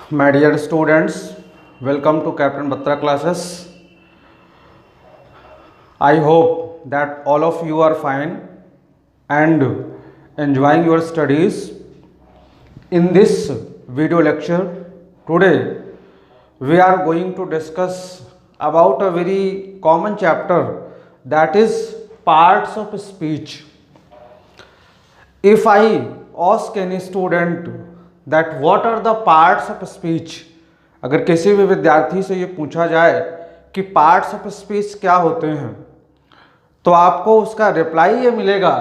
My dear students, welcome to Captain Batra classes. I hope that all of you are fine and enjoying your studies. In this video lecture, today we are going to discuss about a very common chapter, that is parts of speech. If I ask any student that what are the parts of speech, अगर किसी भी विद्यार्थी से ये पूछा जाए कि parts of speech क्या होते हैं, तो आपको उसका रिप्लाई ये मिलेगा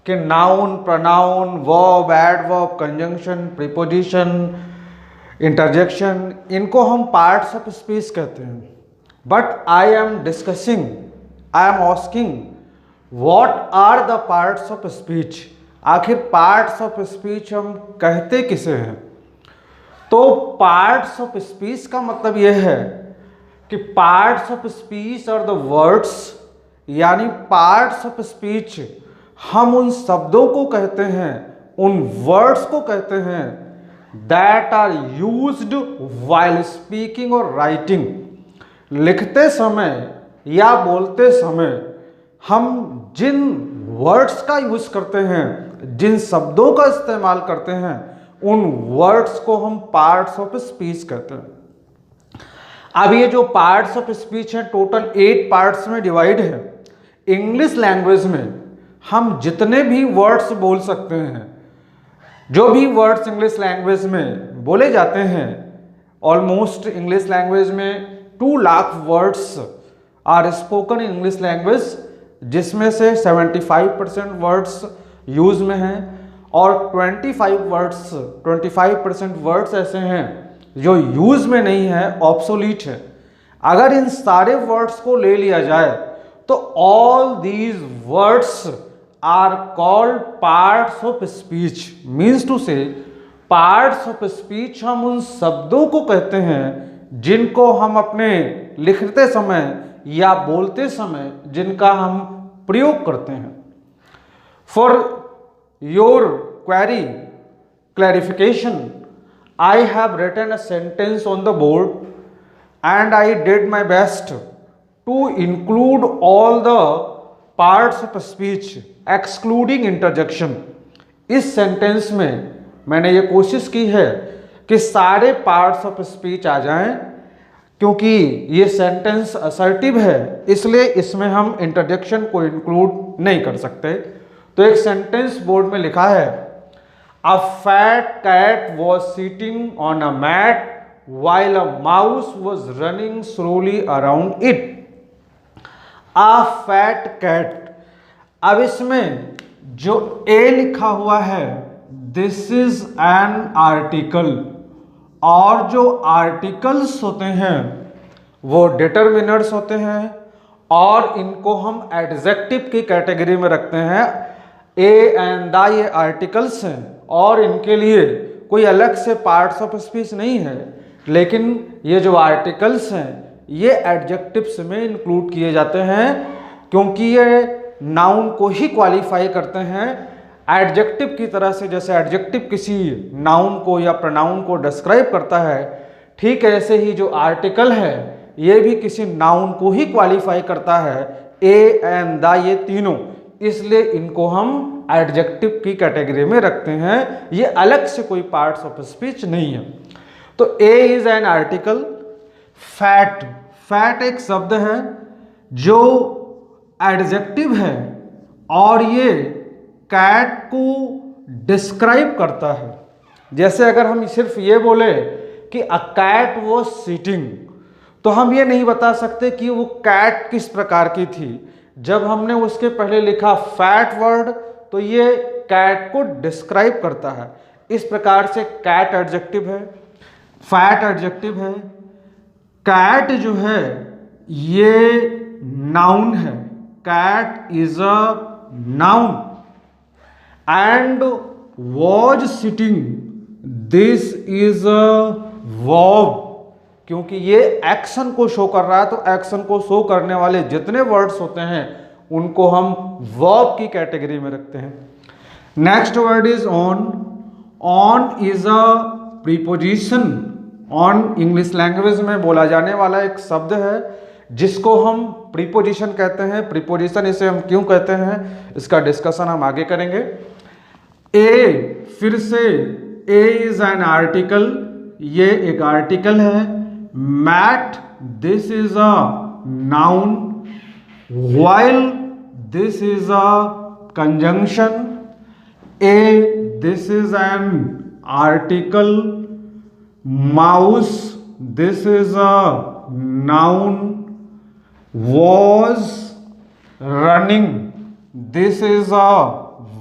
कि noun, pronoun, verb, adverb, conjunction, preposition, interjection, इनको हम पार्ट्स ऑफ स्पीच कहते हैं. But I am discussing, I am asking what are the parts of speech. आखिर पार्ट्स ऑफ स्पीच हम कहते किसे हैं? तो पार्ट्स ऑफ स्पीच का मतलब यह है कि पार्ट्स ऑफ स्पीच और द वर्ड्स, यानी पार्ट्स ऑफ स्पीच हम उन शब्दों को कहते हैं, उन वर्ड्स को कहते हैं that are used while speaking और राइटिंग. लिखते समय या बोलते समय हम जिन वर्ड्स का यूज करते हैं, जिन शब्दों का इस्तेमाल करते हैं, उन वर्ड्स को हम पार्ट्स ऑफ स्पीच कहते हैं. अब ये जो पार्ट्स ऑफ स्पीच है टोटल 8 पार्ट्स में डिवाइड है. इंग्लिश लैंग्वेज में हम जितने भी वर्ड्स बोल सकते हैं, जो भी वर्ड्स इंग्लिश लैंग्वेज में बोले जाते हैं, ऑलमोस्ट इंग्लिश लैंग्वेज में 2 lakh words are spoken in English language, जिसमें से 75% वर्ड्स यूज में हैं और 25% वर्ड्स ऐसे हैं जो यूज में नहीं है, ऑब्सोलीट है. अगर इन सारे वर्ड्स को ले लिया जाए तो all these words are called parts of speech. Means to say parts of speech हम उन शब्दों को कहते हैं जिनको हम अपने लिखते समय या बोलते समय जिनका हम प्रयोग करते हैं. For your query clarification, I have written a sentence on the board and I did my best to include all the parts of speech excluding interjection. इस सेंटेंस में मैंने ये कोशिश की है कि सारे पार्ट्स ऑफ स्पीच आ जाएं, क्योंकि ये सेंटेंस असर्टिव है, इसलिए इसमें हम इंटरजेक्शन को इंक्लूड नहीं कर सकते. तो एक सेंटेंस बोर्ड में लिखा है, A fat cat was sitting on a mat while a mouse was running slowly around it. A fat cat. अब इसमें जो A लिखा हुआ है, this is an article, और जो आर्टिकल्स होते हैं वो डिटरमिनर्स होते हैं और इनको हम एडजेक्टिव की कैटेगरी में रखते हैं. ए एंड द ये आर्टिकल्स हैं और इनके लिए कोई अलग से पार्ट्स ऑफ स्पीच नहीं है, लेकिन ये जो आर्टिकल्स हैं ये एडजेक्टिव्स में इंक्लूड किए जाते हैं, क्योंकि ये नाउन को ही क्वालिफाई करते हैं एडजेक्टिव की तरह से. जैसे एडजेक्टिव किसी नाउन को या प्रोनाउन को डिस्क्राइब करता है, ठीक ऐसे ही जो आर्टिकल है ये भी किसी नाउन को ही क्वालिफाई करता है. ए एंड द ये तीनों, इसलिए इनको हम एडजेक्टिव की कैटेगरी में रखते हैं. ये अलग से कोई पार्ट्स ऑफ स्पीच नहीं है. तो A is an article. Fat, fat एक शब्द है जो एडजेक्टिव है और ये कैट को डिस्क्राइब करता है. जैसे अगर हम सिर्फ ये बोले कि अ कैट वॉज सिटिंग, तो हम ये नहीं बता सकते कि वो कैट किस प्रकार की थी. जब हमने उसके पहले लिखा फैट वर्ड, तो ये कैट को डिस्क्राइब करता है. इस प्रकार से कैट एडजेक्टिव है, फैट एडजेक्टिव है. कैट जो है ये नाउन है. Cat is a noun. And was sitting, this is a verb, क्योंकि ये एक्शन को शो कर रहा है, तो एक्शन को शो करने वाले जितने वर्ड्स होते हैं उनको हम वर्ब की कैटेगरी में रखते हैं. Next word is on. On is a preposition on English language में बोला जाने वाला एक शब्द है जिसको हम प्रीपोजिशन कहते हैं। प्रीपोजिशन इसे हम क्यों कहते हैं, इसका डिस्कशन हम आगे करेंगे। ए, फिर से ए इज एन आर्टिकल, ये एक आर्टिकल है। Mat, this is a noun, while this is a conjunction. A, this is an article, mouse, this is a noun, was running, this is a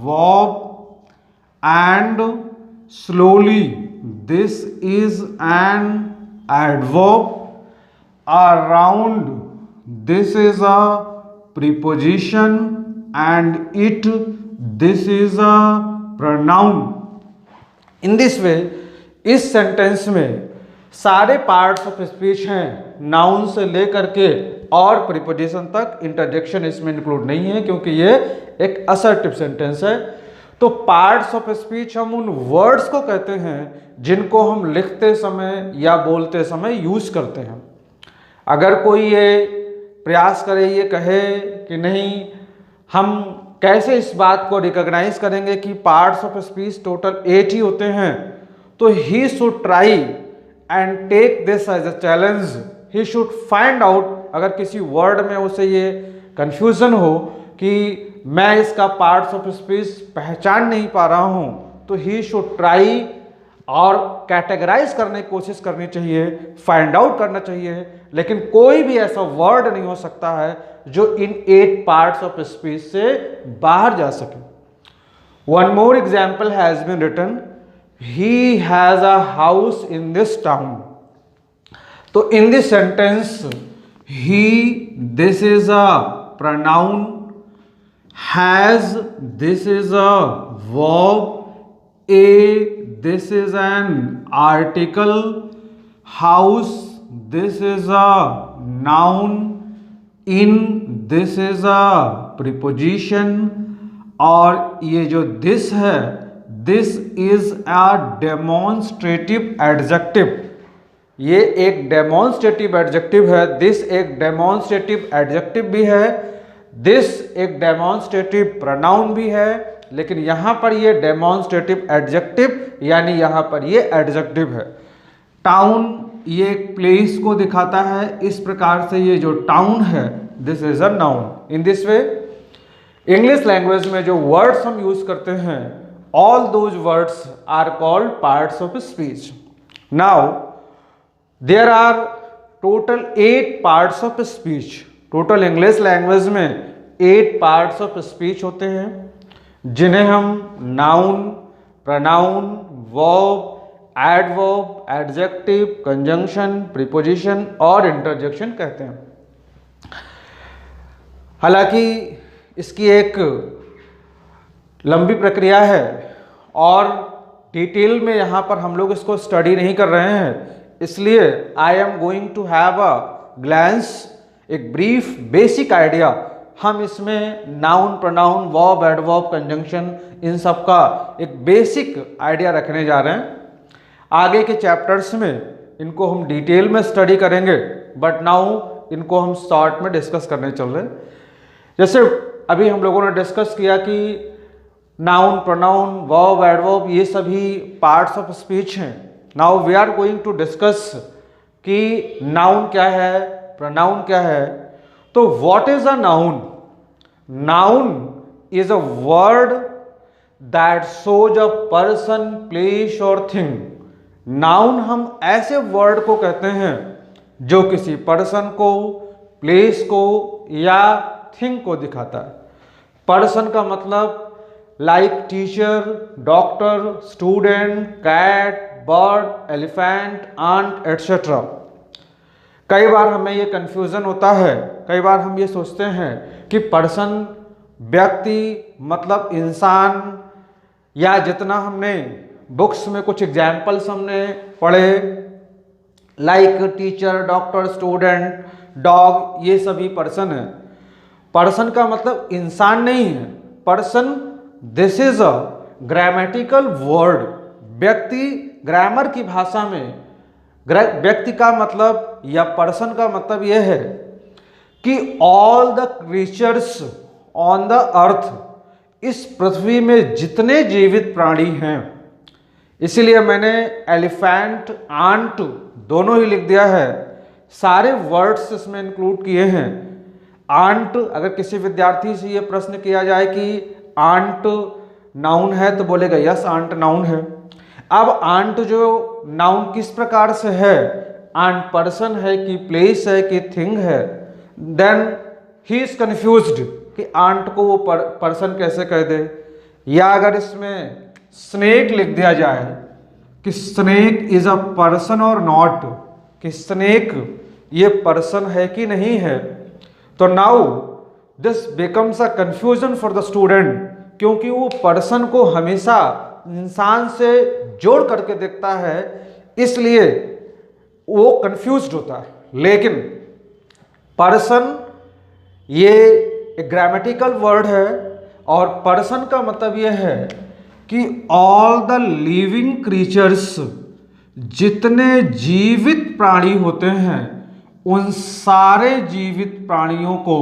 verb, and slowly, this is an adverb, around, this is a preposition, and it, this is a pronoun. In this way, इस sentence में सारे parts of speech हैं, noun से लेकर के और preposition तक। Interjection इसमें इंक्लूड नहीं है क्योंकि ये एक असर्टिव सेंटेंस है। तो पार्ट्स ऑफ स्पीच हम उन वर्ड्स को कहते हैं जिनको हम लिखते समय या बोलते समय यूज करते हैं। अगर कोई ये प्रयास करे, ये कहे कि नहीं हम कैसे इस बात को रिकॉग्नाइज करेंगे कि पार्ट्स ऑफ स्पीच टोटल 8 ही होते हैं, तो he should try and take this as a challenge. He should find out, अगर किसी वर्ड में उसे ये कंफ्यूजन हो कि मैं इसका पार्ट्स ऑफ स्पीच पहचान नहीं पा रहा हूं, तो ही शुड ट्राई और कैटेगराइज करने की कोशिश करनी चाहिए, फाइंड आउट करना चाहिए। लेकिन कोई भी ऐसा वर्ड नहीं हो सकता है जो इन 8 पार्ट्स ऑफ स्पीच से बाहर जा सके। One more example has been written, he has a house in this town. तो in this sentence he, this is a pronoun, has, this is a verb, a, this is an article, house, this is a noun, in, this is a preposition, और ये जो this है, this is a demonstrative adjective। ये एक demonstrative adjective है। This एक demonstrative adjective भी है, दिस एक डेमोन्स्ट्रेटिव प्रोनाउन भी है, लेकिन यहां पर ये डेमोन्स्ट्रेटिव एडजेक्टिव यानी यहां पर ये एडजेक्टिव है। टाउन, ये एक प्लेस को दिखाता है, इस प्रकार से ये जो टाउन है this is a noun. In this way English language में जो वर्ड्स हम यूज करते हैं, all those words are called parts of speech. Now there are total 8 parts of speech। Total English language में 8 parts of speech होते हैं, जिन्हें हम noun, pronoun, verb, adverb, adjective, conjunction, preposition और इंटरजेक्शन कहते हैं। हालांकि इसकी एक लंबी प्रक्रिया है और डिटेल में यहाँ पर हम लोग इसको स्टडी नहीं कर रहे हैं, इसलिए I am going to have a glance, एक ब्रीफ बेसिक आइडिया। हम इसमें noun, pronoun, verb, adverb, conjunction इन सब का एक बेसिक आइडिया रखने जा रहे हैं। आगे के चैप्टर्स में इनको हम डिटेल में स्टडी करेंगे, बट नाउ इनको हम शॉर्ट में डिस्कस करने चल रहे हैं। जैसे अभी हम लोगों ने डिस्कस किया कि नाउन, प्रोनाउन, वर्ब, एडवर्ब ये सभी पार्ट्स ऑफ स्पीच हैं। Now we are going to discuss कि नाउन क्या है, प्रोनाउन क्या है। तो what is a noun? Noun is a word that shows a person, place और थिंग। नाउन हम ऐसे वर्ड को कहते हैं जो किसी पर्सन को, प्लेस को या थिंग को दिखाता है। पर्सन का मतलब like teacher, doctor, student, cat, bird, elephant, ant etcetera. कई बार हमें ये कंफ्यूजन होता है, कई बार हम ये सोचते हैं कि पर्सन व्यक्ति मतलब इंसान, या जितना हमने बुक्स में कुछ एग्जाम्पल्स हमने पढ़े like teacher, doctor, student, dog, ये सभी पर्सन है। पर्सन का मतलब इंसान नहीं है। Person this is a grammatical word. व्यक्ति ग्रामर की भाषा में व्यक्ति का मतलब या पर्सन का मतलब यह है कि all the creatures on the earth, इस पृथ्वी में जितने जीवित प्राणी हैं, इसीलिए मैंने एलिफेंट आंट दोनों ही लिख दिया है, सारे वर्ड्स इसमें इंक्लूड किए हैं। आंट, अगर किसी विद्यार्थी से ये प्रश्न किया जाए कि आंट नाउन है तो बोलेगा यस आंट नाउन है। अब आंट जो नाउन किस प्रकार से है, आंट पर्सन है कि प्लेस है कि थिंग है, देन ही इज कंफ्यूज्ड कि आंट को वो पर्सन कैसे कह दे। या अगर इसमें स्नेक लिख दिया जाए कि स्नेक इज अ पर्सन और नॉट, कि स्नेक ये पर्सन है कि नहीं है, तो now this becomes a confusion for the student, क्योंकि वो पर्सन को हमेशा इंसान से जोड़ करके देखता है, इसलिए वो कंफ्यूज्ड होता है। लेकिन पर्सन ये एक ग्रामेटिकल वर्ड है, और पर्सन का मतलब ये है कि ऑल द लिविंग क्रीचर्स, जितने जीवित प्राणी होते हैं, उन सारे जीवित प्राणियों को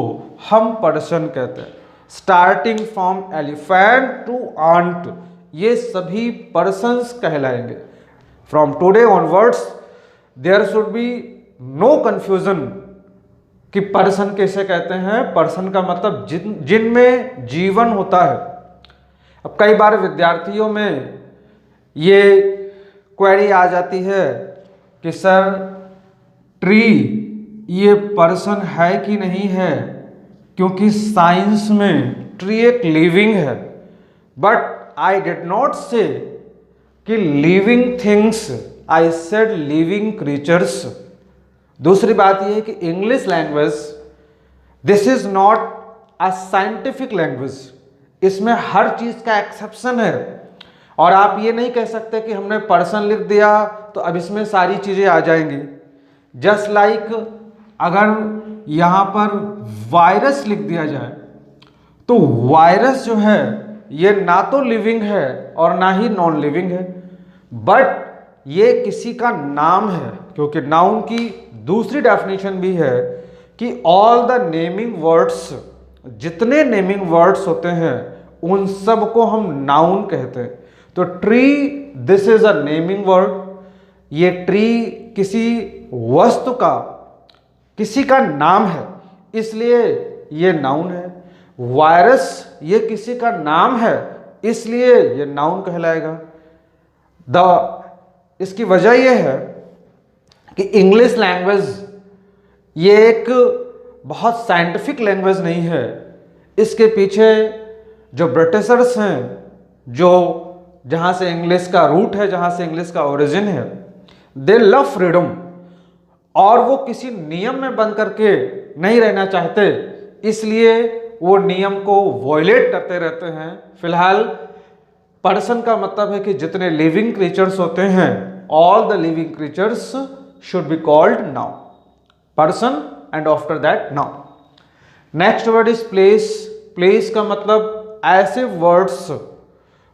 हम पर्सन कहते हैं। Starting from elephant to ant, ये सभी पर्सन्स कहलाएंगे। From today onwards there should be no confusion कि पर्सन कैसे कहते हैं। पर्सन का मतलब जिनमें जीवन होता है। अब कई बार विद्यार्थियों में ये क्वेरी आ जाती है कि सर ट्री ये पर्सन है कि नहीं है, क्योंकि साइंस में ट्री एक लिविंग है। बट आई डिड नॉट से कि living things, I said living creatures. दूसरी बात यह है कि English language this is not a scientific language, इसमें हर चीज का एक्सेप्शन है। और आप ये नहीं कह सकते कि हमने पर्सन लिख दिया तो अब इसमें सारी चीजें आ जाएंगी। जस्ट लाइक अगर यहां पर वायरस लिख दिया जाए तो वायरस जो है ये ना तो लिविंग है और ना ही नॉन लिविंग है, बट ये किसी का नाम है, क्योंकि नाउन की दूसरी डेफिनेशन भी है कि ऑल द नेमिंग वर्ड्स, जितने नेमिंग वर्ड्स होते हैं उन सब को हम नाउन कहते हैं। तो tree this is a naming word, ये ट्री किसी वस्तु का, किसी का नाम है, इसलिए ये नाउन है। वायरस ये किसी का नाम है, इसलिए ये नाउन कहलाएगा। इसकी वजह यह है कि इंग्लिश लैंग्वेज ये एक बहुत साइंटिफिक लैंग्वेज नहीं है। इसके पीछे जो ब्रिटिशर्स हैं, जो जहाँ से इंग्लिश का रूट है, जहाँ से इंग्लिश का ओरिजिन है, दे लव फ्रीडम, और वो किसी नियम में बंद करके नहीं रहना चाहते, इसलिए वो नियम को वॉयलेट करते रहते हैं। फिलहाल पर्सन का मतलब है कि जितने लिविंग क्रीचर्स होते हैं, all the living creatures should be called noun, person, and after that noun. Next word is place. Place का मतलब ऐसे words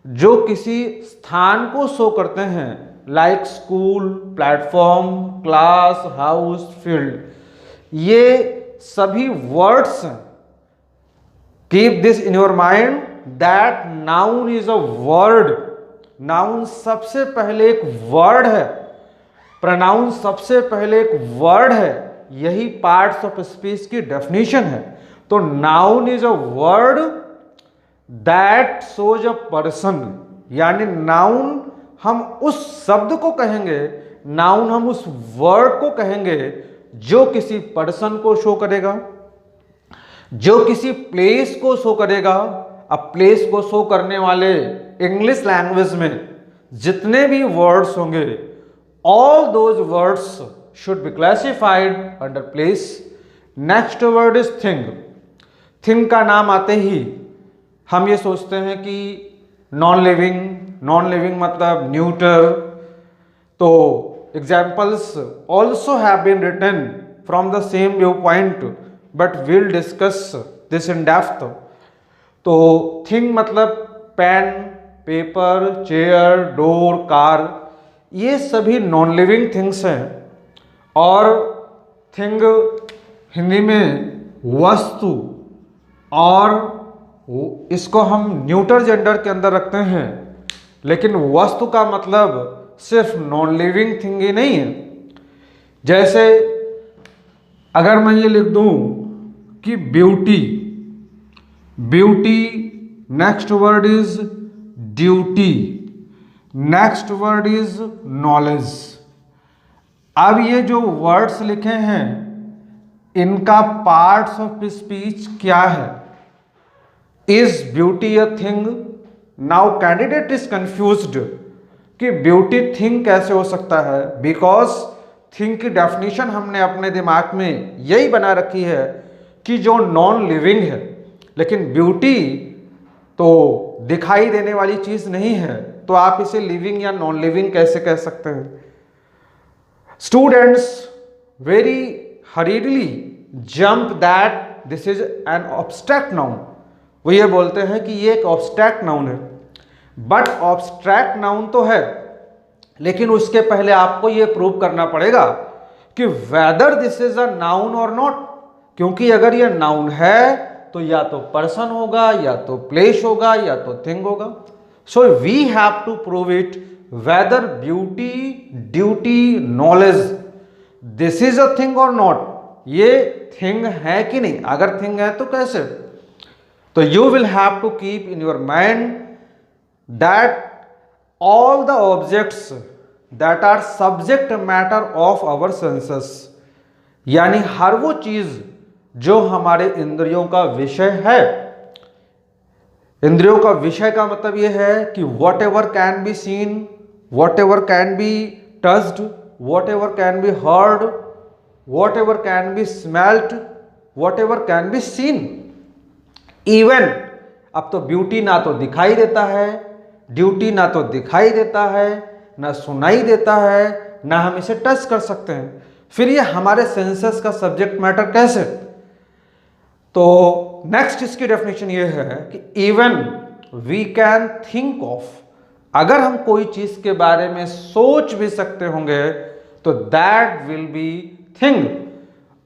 जो किसी स्थान को शो करते हैं, like school, platform, class, house, field. ये सभी words, keep this in your mind that noun is a word. noun सबसे पहले एक word है, प्रोनाउन सबसे पहले एक वर्ड है। यही पार्ट्स ऑफ स्पीच की डेफिनेशन है। तो noun is a word that shows a person, यानी नाउन हम उस शब्द को कहेंगे, नाउन हम उस वर्ड को कहेंगे जो किसी पर्सन को शो करेगा, जो किसी प्लेस को शो करेगा। अब प्लेस को शो करने वाले इंग्लिश लैंग्वेज में जितने भी वर्ड्स होंगे, all those words should be classified under place. Next word is thing. thing का नाम आते ही हम ये सोचते हैं कि नॉन लिविंग, नॉन लिविंग मतलब न्यूटर। तो examples also have been written from the same view point, but will discuss this in depth. तो थिंग मतलब pen, paper, chair, door, car, ये सभी नॉन लिविंग थिंग्स हैं। और थिंग हिंदी में वस्तु, और इसको हम न्यूटर जेंडर के अंदर रखते हैं, लेकिन वस्तु का मतलब सिर्फ नॉन लिविंग थिंग ही नहीं है। जैसे अगर मैं ये लिख दूं कि beauty, beauty, next word is duty, next word is knowledge. अब ये जो वर्ड्स लिखे हैं इनका पार्ट्स ऑफ स्पीच क्या है? Is beauty a thing? Now candidate is confused कि ब्यूटी थिंग कैसे हो सकता है, बिकॉज थिंग की डेफिनेशन हमने अपने दिमाग में यही बना रखी है कि जो नॉन लिविंग है, लेकिन ब्यूटी तो दिखाई देने वाली चीज नहीं है, तो आप इसे लिविंग या नॉन लिविंग कैसे कह सकते हैं? Students very हरीडली jump that this is an abstract noun. वो ये बोलते हैं कि ये एक ऑब्स्ट्रैक्ट नाउन है, बट ऑब्स्ट्रैक्ट नाउन तो है, लेकिन उसके पहले आपको ये प्रूव करना पड़ेगा कि whether this is a noun और नॉट। क्योंकि अगर ये नाउन है तो या तो पर्सन होगा, या तो प्लेस होगा, या तो थिंग होगा। So we have to prove it whether beauty, duty, knowledge this is a thing और नॉट। ये थिंग है कि नहीं? अगर थिंग है तो कैसे? तो you will have to keep in your mind that all the objects that are subject matter of our senses, यानी हर वो चीज जो हमारे इंद्रियों का विषय है। इंद्रियों का विषय का मतलब यह है कि what ever can be seen, whatever can be touched, what ever can be heard, what ever can B smelt, what ever can be scene. Even अब तो ब्यूटी ना तो दिखाई देता है, ड्यूटी ना तो दिखाई देता है, ना सुनाई देता है, ना हम इसे टच कर सकते हैं, फिर ये हमारे सेंसेस का सब्जेक्ट मैटर कैसे? तो नेक्स्ट इसकी डेफिनेशन ये है कि even we can think of, अगर हम कोई चीज के बारे में सोच भी सकते होंगे तो दैट विल बी थिंग।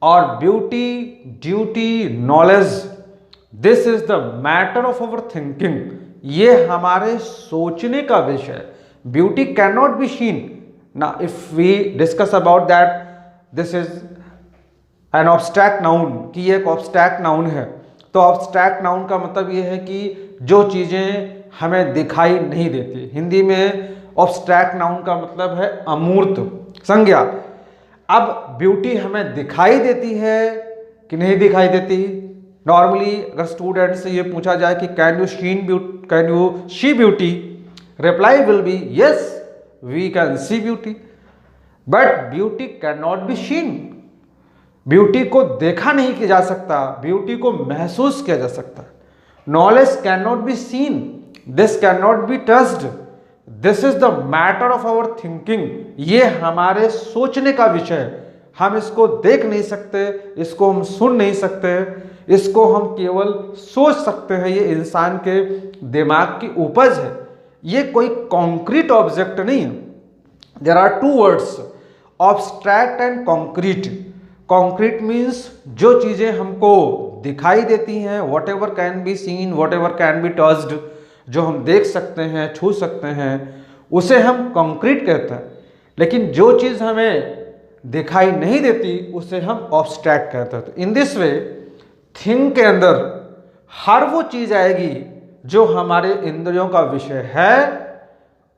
और beauty, duty, knowledge this is the matter of our thinking, ये हमारे सोचने का विषय। Beauty can not be seen ना। If we discuss about that this is an abstract noun, कि ये एक ऑब्स्ट्रैक्ट नाउन है, तो ऑब्स्ट्रैक्ट नाउन का मतलब ये है कि जो चीजें हमें दिखाई नहीं देती। हिंदी में ऑब्स्ट्रैक्ट नाउन का मतलब है अमूर्त संज्ञा। अब ब्यूटी हमें दिखाई देती है कि नहीं दिखाई देती? नॉर्मली अगर स्टूडेंट से ये पूछा जाए कि can you see beauty, reply will be yes we can see beauty, but beauty can not be seen. Beauty को देखा नहीं किया जा सकता, ब्यूटी को महसूस किया जा सकता। Knowledge can not be seen, this can not be touched, this is the matter of our thinking, ये हमारे सोचने का विषय है। हम इसको देख नहीं सकते, इसको हम सुन नहीं सकते, इसको हम केवल सोच सकते हैं। ये इंसान के दिमाग की उपज है, ये कोई कॉन्क्रीट ऑब्जेक्ट नहीं है। There are two words, abstract and concrete. Concrete means जो चीजें हमको दिखाई देती हैं, whatever can be seen, whatever can be touched, जो हम देख सकते हैं, छू सकते हैं, उसे हम कॉन्क्रीट कहते हैं। लेकिन जो चीज हमें दिखाई नहीं देती उसे हम ऑब्स्ट्रैक्ट कहते हैं। तो इन दिस वे थिंग के अंदर हर वो चीज आएगी जो हमारे इंद्रियों का विषय है,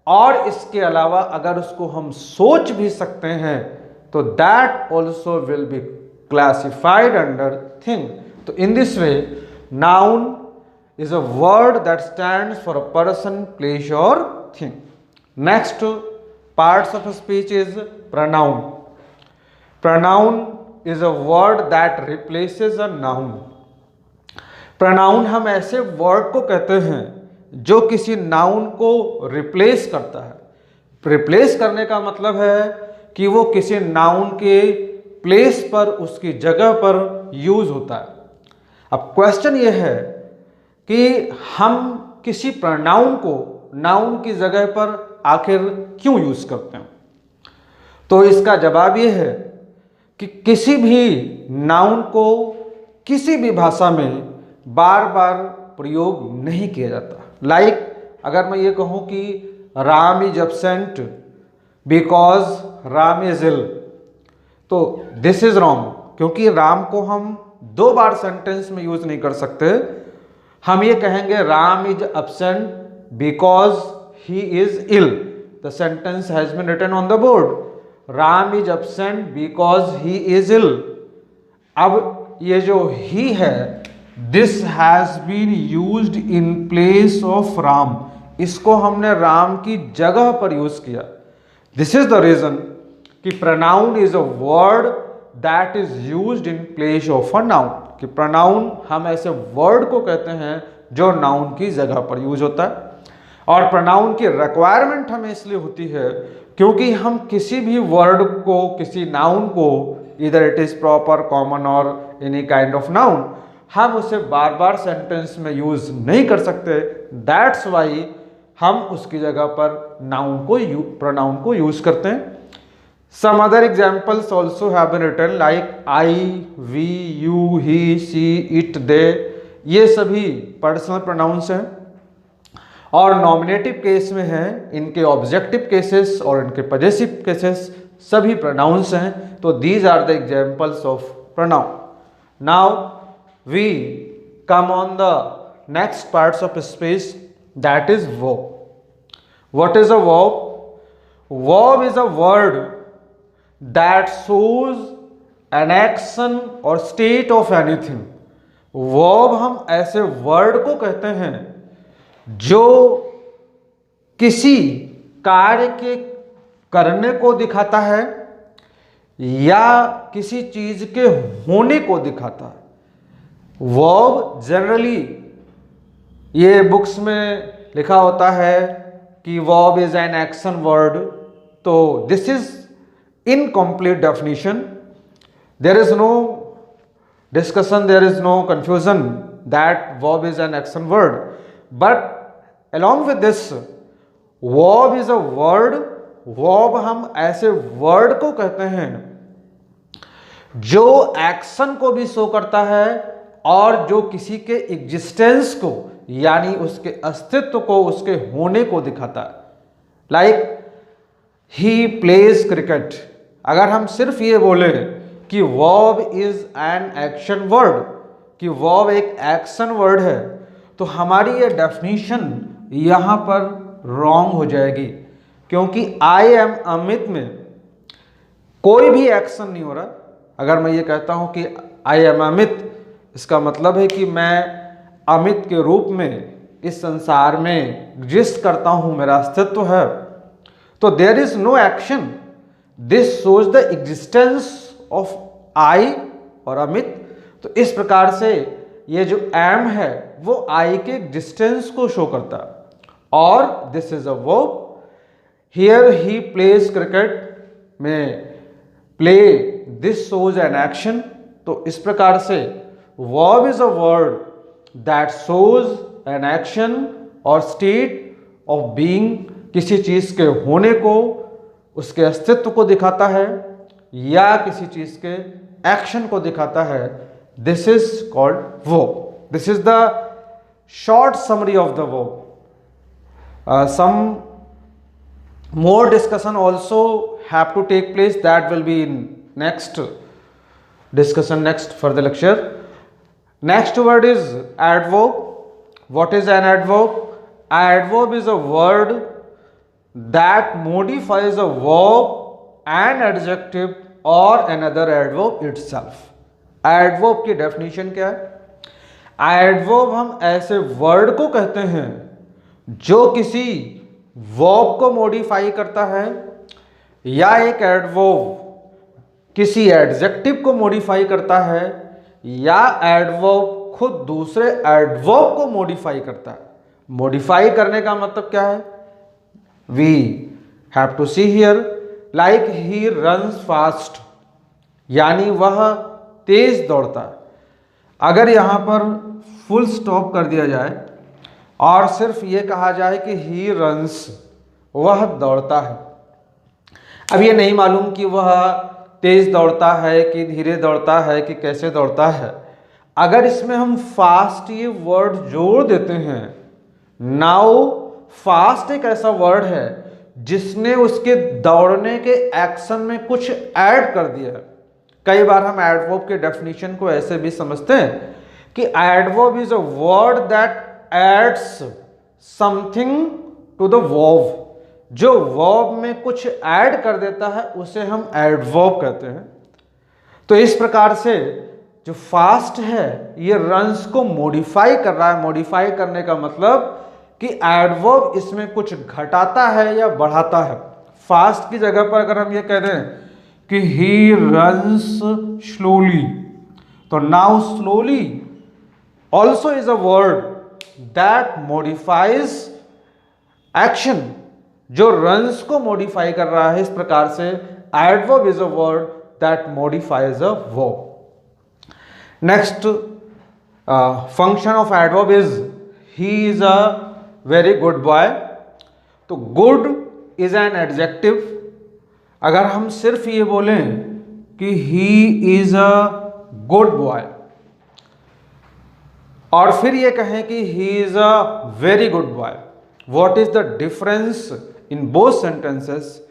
और इसके अलावा अगर उसको हम सोच भी सकते हैं तो that also will be classified under thing. तो in this way noun is a word that stands for a person, place or thing. Next parts of speech is pronoun. Pronoun is a word that replaces a noun. Pronoun हम ऐसे word को कहते हैं जो किसी noun को replace करता है। replace करने का मतलब है कि वो किसी noun के place पर, उसकी जगह पर यूज होता है। अब क्वेश्चन ये है कि हम किसी प्रोनाउन को नाउन की जगह पर आखिर क्यों यूज करते हैं। तो इसका जवाब ये है कि किसी भी नाउन को किसी भी भाषा में बार बार प्रयोग नहीं किया जाता। लाइक अगर मैं ये कहूँ कि Ram is absent because Ram is ill, तो दिस इज रॉन्ग, क्योंकि राम को हम 2 बार सेंटेंस में यूज नहीं कर सकते। हम ये कहेंगे Ram is absent because he is ill. The sentence has been written on the board, Ram is absent because he is ill. अब ये जो ही है, this has been used in place of Ram, इसको हमने राम की जगह पर यूज किया। दिस इज द रीजन कि pronoun is a word that is used in place of a noun, कि प्रोनाउन हम ऐसे वर्ड को कहते हैं जो नाउन की जगह पर यूज होता है। और प्रोनाउन की रिक्वायरमेंट हमें इसलिए होती है क्योंकि हम किसी भी वर्ड को, किसी नाउन को, इधर इट इज प्रॉपर, कॉमन और एनी काइंड ऑफ नाउन, हम उसे बार बार सेंटेंस में यूज नहीं कर सकते। दैट्स वाई हम उसकी जगह पर नाउन को, प्रोनाउन को यूज करते हैं। Some other examples also have been written like I, we, you, he, she, it, they, ये सभी पर्सनल प्रोनाउंस हैं। और नॉमिनेटिव केस में हैं, इनके ऑब्जेक्टिव केसेस और इनके पजेसिव केसेस सभी प्रोनाउंस हैं। तो these are the examples of pronoun. Now we come on the next parts of speech, that is verb. What is a verb? Verb is a word that shows an action or state of anything. Verb हम ऐसे word को कहते हैं जो किसी कार्य के करने को दिखाता है या किसी चीज के होने को दिखाता है। Verb जनरली ये बुक्स में लिखा होता है कि verb is an action word, तो this is incomplete definition. There is no discussion, there is no confusion that verb is an action word, but along with this verb is a word, verb हम ऐसे word को कहते हैं जो action को भी show करता है और जो किसी के एग्जिस्टेंस को, यानी उसके अस्तित्व को, उसके होने को दिखाता है। लाइक ही प्लेज क्रिकेट, अगर हम सिर्फ ये बोले कि verb is an action word, कि वर्ब एक एक्शन वर्ड है, तो हमारी ये डेफिनेशन यहां पर रॉन्ग हो जाएगी, क्योंकि आई एम अमित में कोई भी एक्शन नहीं हो रहा। अगर मैं ये कहता हूं कि आई एम अमित, इसका मतलब है कि मैं अमित के रूप में इस संसार में एग्जिस्ट करता हूं, मेरा अस्तित्व है। तो there is no action, this shows the existence of I और अमित। तो इस प्रकार से ये जो एम है वो आई के एग्जिस्टेंस को शो करता है। और this is a verb, here he plays cricket में play, this shows an action. तो इस प्रकार से verb is a word that shows an action or state of being, किसी चीज के होने को, उसके अस्तित्व को दिखाता है या किसी चीज के एक्शन को दिखाता है। This is called verb. This is the short summary of the verb. Some more discussion also have to take place, that will be in next discussion, next further lecture. Next word is adverb. What is an adverb? Adverb is a word that modifies a verb, an adjective or another adverb itself. Adverb की definition क्या है? Adverb हम ऐसे word को कहते हैं जो किसी verb को modify करता है, या एक adverb किसी adjective को modify करता है, या एडवर्ब खुद दूसरे एडवर्ब को मॉडिफाई करता है। मॉडिफाई करने का मतलब क्या है? We have to see here, like he runs fast, यानी वह तेज दौड़ता है। अगर यहां पर फुल स्टॉप कर दिया जाए और सिर्फ ये कहा जाए कि ही रन्स, वह दौड़ता है, अब ये नहीं मालूम कि वह तेज दौड़ता है कि धीरे दौड़ता है कि कैसे दौड़ता है। अगर इसमें हम फास्ट ये वर्ड जोड़ देते हैं, नाउ फास्ट एक ऐसा वर्ड है जिसने उसके दौड़ने के एक्शन में कुछ ऐड कर दिया है। कई बार हम एडवर्ब के डेफिनेशन को ऐसे भी समझते हैं कि adverb is a word that adds something to the verb. जो वर्ब में कुछ ऐड कर देता है उसे हम एडवर्ब कहते हैं। तो इस प्रकार से जो फास्ट है ये रन्स को मॉडिफाई कर रहा है। मॉडिफाई करने का मतलब कि एडवर्ब इसमें कुछ घटाता है या बढ़ाता है। फास्ट की जगह पर अगर हम ये कह दें कि ही रन्स स्लोली, तो now slowly also is a word that modifies action, जो रन्स को मॉडिफाई कर रहा है। इस प्रकार से adverb is a word that modifies a verb. Next function of adverb is he is a very good boy. तो गुड इज एन एडजेक्टिव। अगर हम सिर्फ ये बोलें कि ही इज अ गुड बॉय और फिर ये कहें कि ही is a very good boy, what is the difference in both sentences?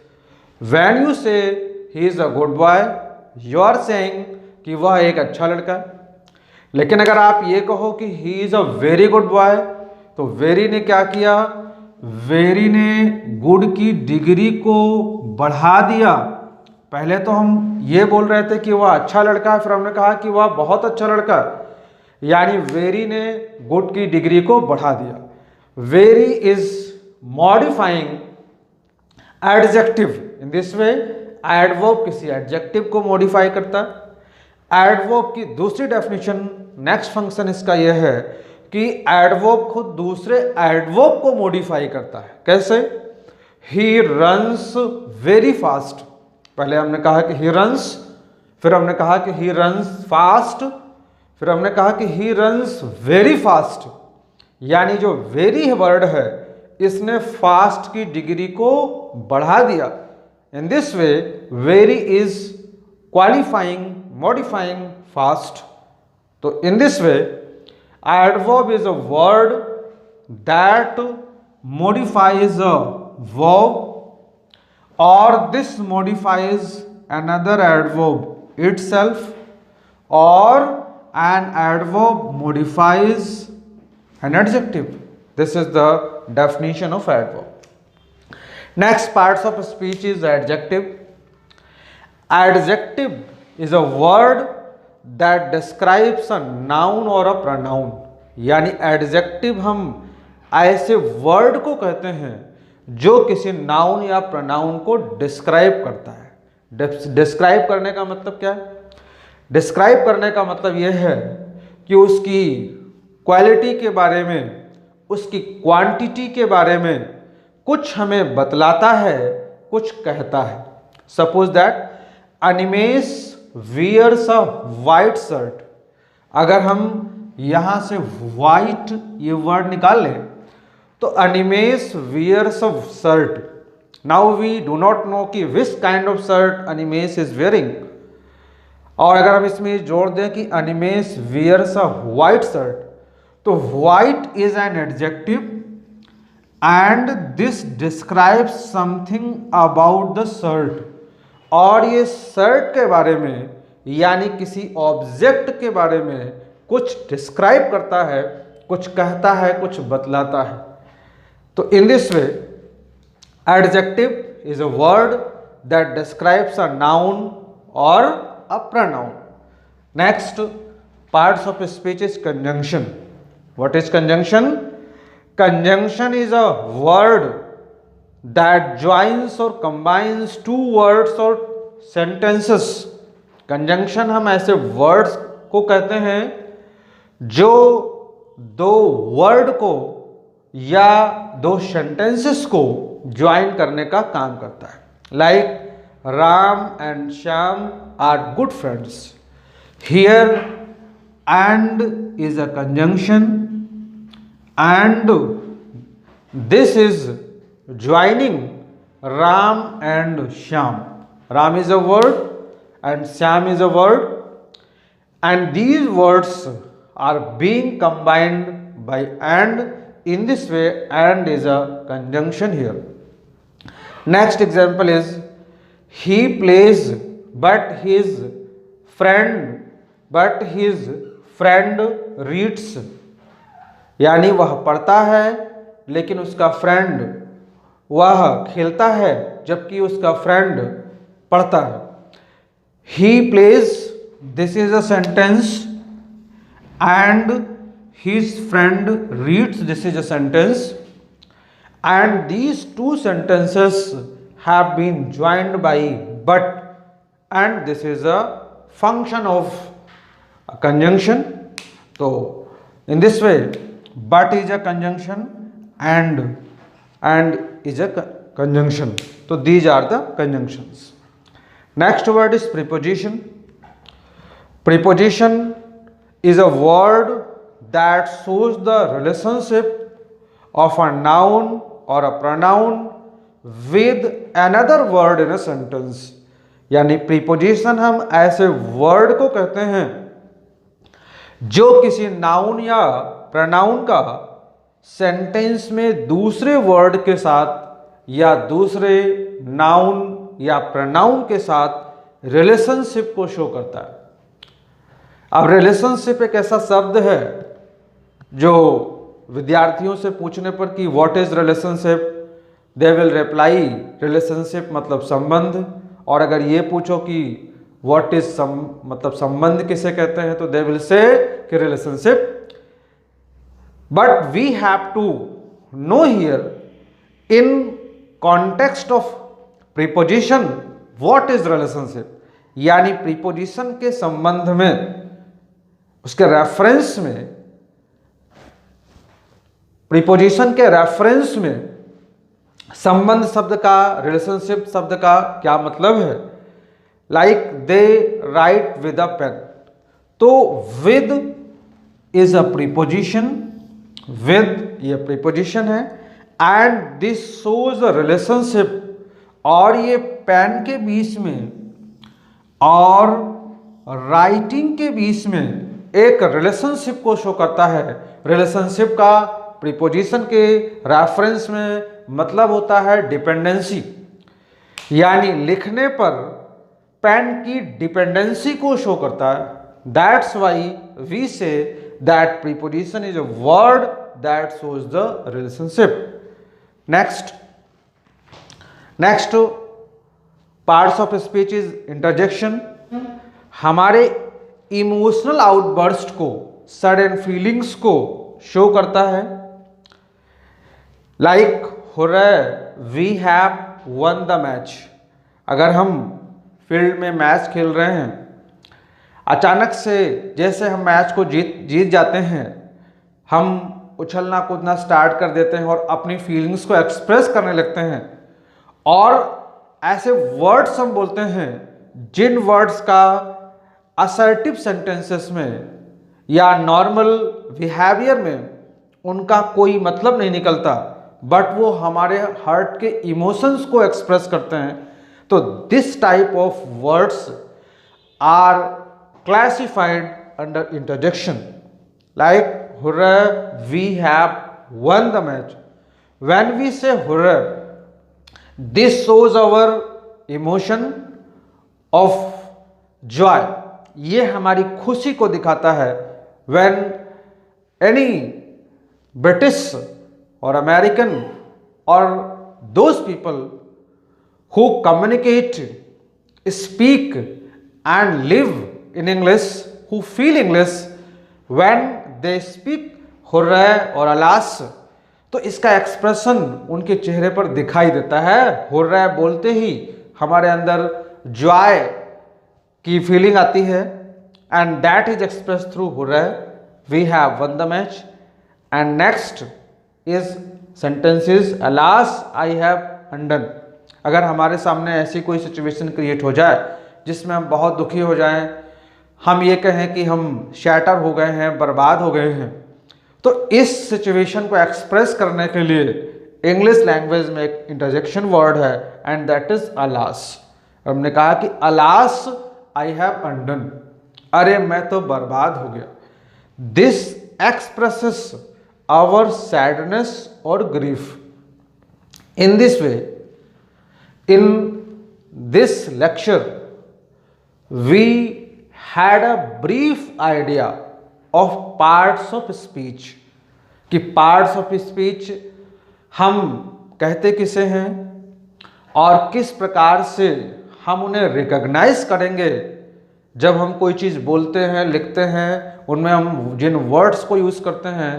When you say he is a good boy, you are saying कि वह एक अच्छा लड़का है। लेकिन अगर आप ये कहो कि ही is a very good boy, तो वेरी ने क्या किया? वेरी ने गुड की डिग्री को बढ़ा दिया। पहले तो हम ये बोल रहे थे कि वह अच्छा लड़का है, फिर हमने कहा कि वह बहुत अच्छा लड़का है, यानी वेरी ने गुड की डिग्री को बढ़ा दिया। Very is modifying adjective. In this way adverb किसी एडजेक्टिव को मॉडिफाई करता है। एडवर्ब की दूसरी डेफिनेशन, नेक्स्ट फंक्शन इसका यह है कि एडवर्ब खुद दूसरे एडवर्ब को मॉडिफाई करता है। कैसे? He runs very fast. पहले हमने कहा कि ही रन्स, फिर हमने कहा कि ही रन्स फास्ट, फिर हमने कहा कि ही रन्स वेरी फास्ट। यानी जो वेरी वर्ड है इसने फास्ट की डिग्री को बढ़ा दिया। In this way very is qualifying, modifying fast. तो in this way adverb is a word that modifies a verb or this modifies another adverb itself, or an adverb modifies an adjective. This is the definition of adverb. Next parts of speech is adjective. Adjective is a word that describes a noun or a pronoun. यानी adjective हम ऐसे word को कहते हैं जो किसी noun या pronoun को डिस्क्राइब करता है। डिस्क्राइब करने का मतलब क्या है? डिस्क्राइब करने का मतलब यह है कि उसकी क्वालिटी के बारे में, उसकी क्वांटिटी के बारे में कुछ हमें बतलाता है, कुछ कहता है। Suppose that Animesh wears a white shirt. अगर हम यहां से वाइट ये वर्ड निकाल लें तो Animesh wears a shirt. Now we do not know कि which kind of shirt Animesh is wearing. और अगर हम इसमें जोड़ दें कि Animesh wears a white shirt, तो white is an adjective and this describes something about the shirt. और ये शर्ट के बारे में यानी किसी ऑब्जेक्ट के बारे में कुछ डिस्क्राइब करता है, कुछ कहता है, कुछ बतलाता है। तो in this way adjective is a word that describes a noun और a pronoun. Next parts of speech is conjunction. What is conjunction? Conjunction is a word that joins or combines two words or sentences. Conjunction हम ऐसे words को कहते हैं जो दो word को या दो सेंटेंसेस को ज्वाइन करने का काम करता है। Like Ram and Shyam are good friends. Here and is a conjunction and this is joining Ram and Shyam. Ram is a word and Syam is a word, and these words are being combined by and. In this way, and is a conjunction here. Next example is he plays but his friend reads, यानी वह पढ़ता है लेकिन उसका friend वह खेलता है जबकि उसका फ्रेंड पढ़ता है. He plays, this is a sentence, and his friend reads, this is a sentence, and these two sentences have been joined by but, and this is a function of a conjunction. So in this way, but is a conjunction and is a conjunction. So these are the conjunctions. Next word is preposition. Preposition is a word that shows the relationship of a noun or a pronoun with another word in a sentence. यानी preposition हम ऐसे word को कहते हैं जो किसी noun या pronoun का सेंटेंस में दूसरे वर्ड के साथ या दूसरे नाउन या प्रोनाउन के साथ रिलेशनशिप को शो करता है. अब रिलेशनशिप एक ऐसा शब्द है जो विद्यार्थियों से पूछने पर कि what is relationship, they will reply relationship मतलब संबंध, और अगर ये पूछो कि व्हाट इज मतलब संबंध किसे कहते हैं तो दे विल से कि relationship. But we have to know here in context of preposition what is relationship, यानी प्रीपोजिशन के संबंध में, उसके रेफरेंस में, प्रीपोजिशन के रेफरेंस में संबंध शब्द का, रिलेशनशिप शब्द का क्या मतलब है. Like they write with a pen, तो with is a preposition, with ये प्रीपोजिशन है, and this shows a relationship, और ये पेन के बीच में और राइटिंग के बीच में एक रिलेशनशिप को शो करता है. रिलेशनशिप का प्रीपोजिशन के रेफरेंस में मतलब होता है डिपेंडेंसी, यानी लिखने पर पेन की डिपेंडेंसी को शो करता है. That's why we say that preposition is a word that shows the relationship. Next parts of speech is interjection. हमारे इमोशनल आउटबर्स्ट को, सडन फीलिंग्स को शो करता है. Like hurray we have won the match. अगर हम field में match खेल रहे हैं, अचानक से जैसे हम मैच को जीत जाते हैं, हम उछलना कूदना स्टार्ट कर देते हैं और अपनी फीलिंग्स को एक्सप्रेस करने लगते हैं, और ऐसे वर्ड्स हम बोलते हैं जिन वर्ड्स का असर्टिव सेंटेंसेस में या नॉर्मल बिहेवियर में उनका कोई मतलब नहीं निकलता, बट वो हमारे हार्ट के इमोशंस को एक्सप्रेस करते हैं. तो this type of words are classified under interjection. Like hurray we have won the match. When we say hurray, this shows our emotion of joy. ये हमारी खुशी को दिखाता है. When any British or American or those people who communicate, speak and live in English, who feel English, when they speak hurray और alas, तो इसका expression उनके चेहरे पर दिखाई देता है. हुर्रे बोलते ही हमारे अंदर जॉय की फीलिंग आती है, and that is express through hurray we have won the match. And next is sentences alas I have undone. अगर हमारे सामने ऐसी कोई सिचुएशन क्रिएट हो जाए जिसमें हम बहुत दुखी हो जाएं, हम ये कहें कि हम शैटर हो गए हैं, बर्बाद हो गए हैं, तो इस सिचुएशन को एक्सप्रेस करने के लिए इंग्लिश लैंग्वेज में एक इंटरजेक्शन वर्ड है, एंड दैट इज अलास. हमने कहा कि अलास आई हैव अनडन, अरे मैं तो बर्बाद हो गया। दिस एक्सप्रेसेस आवर सैडनेस और grief. In this way, in this lecture we had a brief idea of parts of speech कि parts of speech हम कहते किसे हैं और किस प्रकार से हम उन्हें रिकॉग्नाइज करेंगे जब हम कोई चीज़ बोलते हैं, लिखते हैं, उनमें हम जिन वर्ड्स को यूज़ करते हैं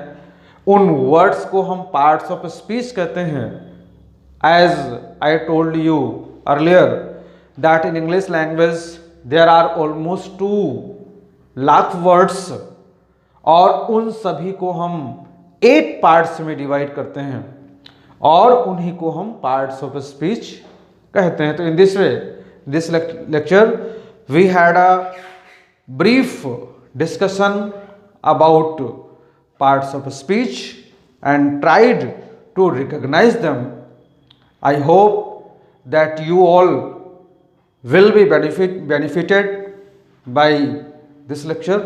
उन वर्ड्स को हम पार्ट्स ऑफ स्पीच कहते हैं। As I told you earlier that in English language there are almost 2 lakh words और उन सभी को हम 8 पार्ट्स में डिवाइड करते हैं और उन्हीं को हम पार्ट्स ऑफ स्पीच कहते हैं। तो in this way this lecture we had a brief discussion about parts of speech and tried to recognize them. I hope that you all will be benefited by this lecture.